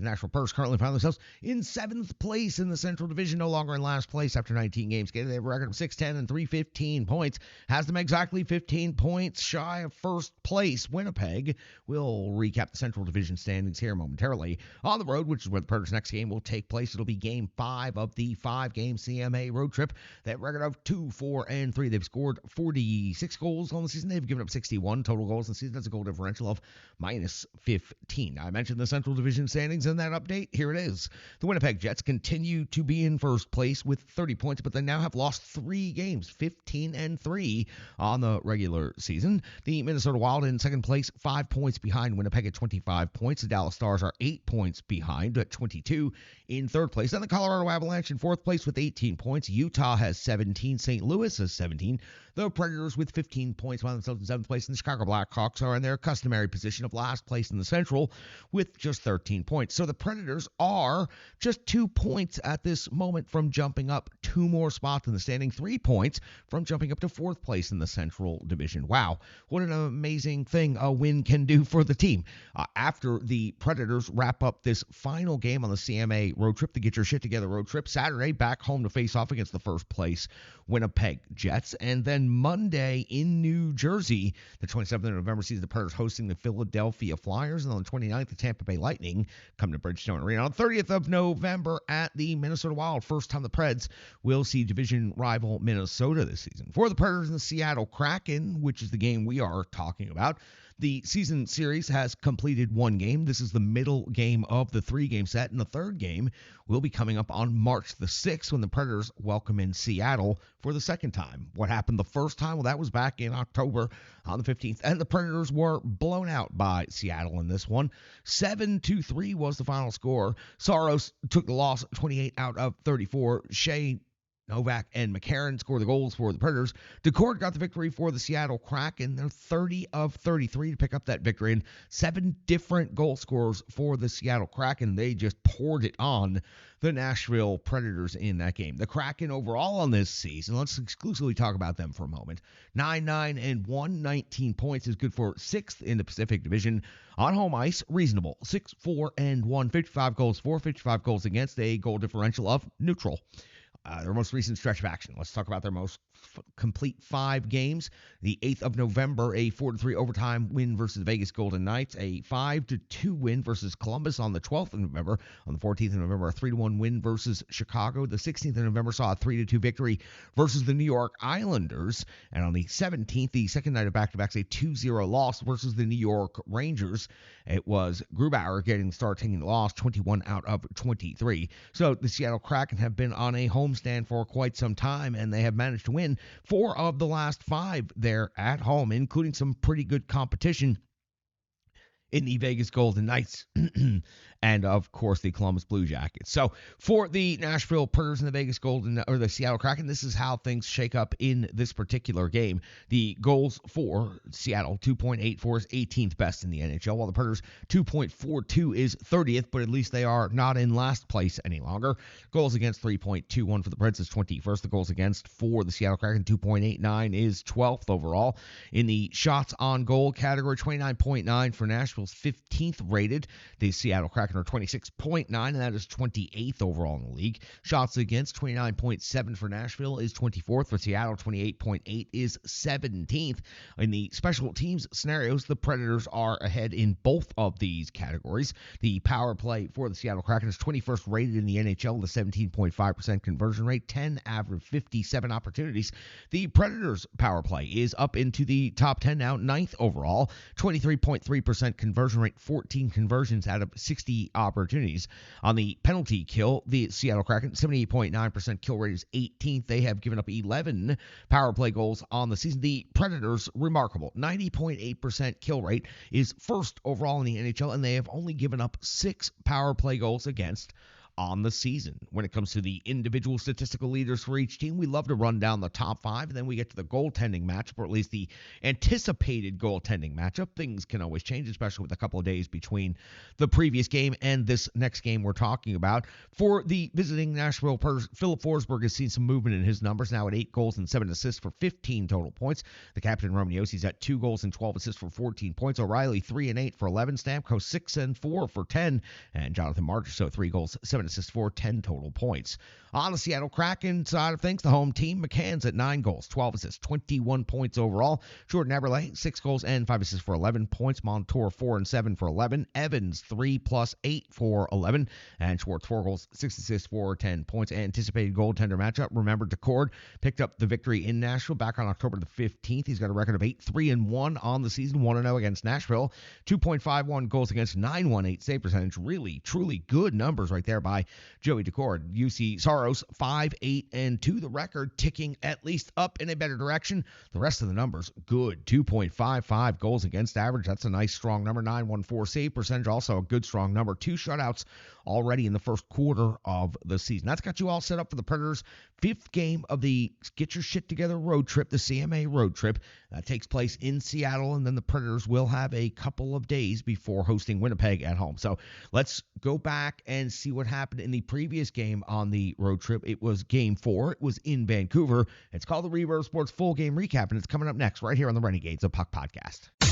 The Nashville Predators currently find themselves in 7th place in the Central Division, no longer in last place after 19 games. They have a record of 6-10 and 315 points. Has them exactly 15 points shy of first place. Winnipeg will recap the Central Division standings here momentarily. On the road, which is where the Predators' next game will take place, it'll be Game 5 of the 5-game CMA road trip. They have a record of 2-4-3. They've scored 46 goals on the season. They've given up 61 total goals on the season. That's a goal differential of minus 15. I mentioned the Central Division standings in that update. Here it is. The Winnipeg Jets continue to be in first place with 30 points, but they now have lost 3 games, 15-3 on the regular season. The Minnesota Wild in second place, 5 points behind Winnipeg at 25 points. The Dallas Stars are 8 points behind at 22 in third place. Then the Colorado Avalanche in fourth place with 18 points. Utah has 17. St. Louis has 17. The Predators with 15 points find themselves in seventh place, and the Chicago Blackhawks are in their customary position of last place in the Central with just 13 points. So the Predators are just 2 points at this moment from jumping up 2 more spots in the standing, 3 points from jumping up to fourth place in the Central Division. Wow, what an amazing thing a win can do for the team. After the Predators wrap up this final game on the CMA road trip, the Get Your Shit Together road trip, Saturday back home to face off against the first place Winnipeg Jets, and then Monday in New Jersey, the 27th of November, sees the Predators hosting the Philadelphia Flyers, and on the 29th, the Tampa Bay Lightning come to Bridgestone Arena. On the 30th of November at the Minnesota Wild, first time the Preds will see division rival Minnesota this season. For the Predators and the Seattle Kraken, which is the game we are talking about, the season series has completed 1 game. This is the middle game of the 3-game set, and the third game will be coming up on March the 6th when the Predators welcome in Seattle for the second time. What happened the first time? Well, that was back in October on the 15th, and the Predators were blown out by Seattle in this one. 7-3 was the final score. Saros took the loss 28 out of 34. Shea, Novak, and McCarron scored the goals for the Predators. DeCourt got the victory for the Seattle Kraken. They're 30 of 33 to pick up that victory. And 7 different goal scorers for the Seattle Kraken. They just poured it on the Nashville Predators in that game. The Kraken overall on this season, let's exclusively talk about them for a moment. 9-9-1, 19 points is good for 6th in the Pacific Division. On home ice, reasonable. 6-4-1, 55 goals for, 55 goals against, a goal differential of neutral. Their most recent stretch of action. Let's talk about their most complete 5 games. The 8th of November, a 4-3 overtime win versus the Vegas Golden Knights. A 5-2 win versus Columbus on the 12th of November. On the 14th of November, a 3-1 win versus Chicago. The 16th of November saw a 3-2 victory versus the New York Islanders. And on the 17th, the second night of back-to-backs, a 2-0 loss versus the New York Rangers. It was Grubauer getting the start, taking the loss, 21 out of 23. So the Seattle Kraken have been on a homestand for quite some time, and they have managed to win 4 of the last 5 there at home, including some pretty good competition in the Vegas Golden Knights and, of course, the Columbus Blue Jackets. So for the Nashville Predators and the Vegas Golden, or the Seattle Kraken, this is how things shake up in this particular game. The goals for Seattle, 2.84 is 18th best in the NHL, while the Predators, 2.42 is 30th, but at least they are not in last place any longer. Goals against, 3.21 for the Preds is 21st. The goals against for the Seattle Kraken, 2.89 is 12th overall. In the shots on goal category, 29.9 for Nashville. 15th rated. The Seattle Kraken are 26.9, and that is 28th overall in the league. Shots against, 29.7 for Nashville is 24th. For Seattle, 28.8 is 17th. In the special teams scenarios, the Predators are ahead in both of these categories. The power play for the Seattle Kraken is 21st rated in the NHL with a 17.5% conversion rate, 10 average, 57 opportunities. The Predators power play is up into the top 10 now, 9th overall, 23.3% conversion rate, 14 conversions out of 60 opportunities. On the penalty kill, the Seattle Kraken, 78.9% kill rate is 18th. They have given up 11 power play goals on the season. The Predators, remarkable, 90.8% kill rate is first overall in the NHL, and they have only given up 6 power play goals against on the season. When it comes to the individual statistical leaders for each team, we love to run down the top 5, and then we get to the goaltending matchup, or at least the anticipated goaltending matchup. Things can always change, especially with a couple of days between the previous game and this next game we're talking about. For the visiting Nashville, Philip Forsberg has seen some movement in his numbers, now at 8 goals and 7 assists for 15 total points. The captain, Roman Josi's at 2 goals and 12 assists for 14 points. O'Reilly, 3 and 8 for 11. Stamkos, 6 and 4 for 10. And Jonathan Marchessault, 3 goals, 7 assists for 10 total points. On the Seattle Kraken side of things, the home team, McCann's at 9 goals, 12 assists, 21 points overall. Jordan Eberle, 6 goals and 5 assists for 11 points. Montour, 4 and 7 for 11. Evans, 3 plus 8 for 11. And Schwartz, 4 goals, 6 assists for 10 points. Anticipated goaltender matchup. Remember, Decord picked up the victory in Nashville back on October the 15th. He's got a record of 8-3-1 on the season, 1-0 against Nashville. 2.51 goals against, 918 save percentage. Really, truly good numbers right there by Joey Decord. UC Saros, 5-8-2. The record ticking at least up in a better direction. The rest of the numbers, good. 2.55 goals against average. That's a nice, strong number. 914 save percentage, also a good, strong number. 2 shutouts already in the first quarter of the season. That's got you all set up for the Predators' 5th game of the Get Your Shit Together road trip, the CMA road trip. That takes place in Seattle, and then the Predators will have a couple of days before hosting Winnipeg at home. So let's go back and see what happened in the previous game on the road trip. It was Game 4. It was in Vancouver. It's called the Reverb Sports Full Game Recap, and it's coming up next right here on the Renegades of Puck Podcast.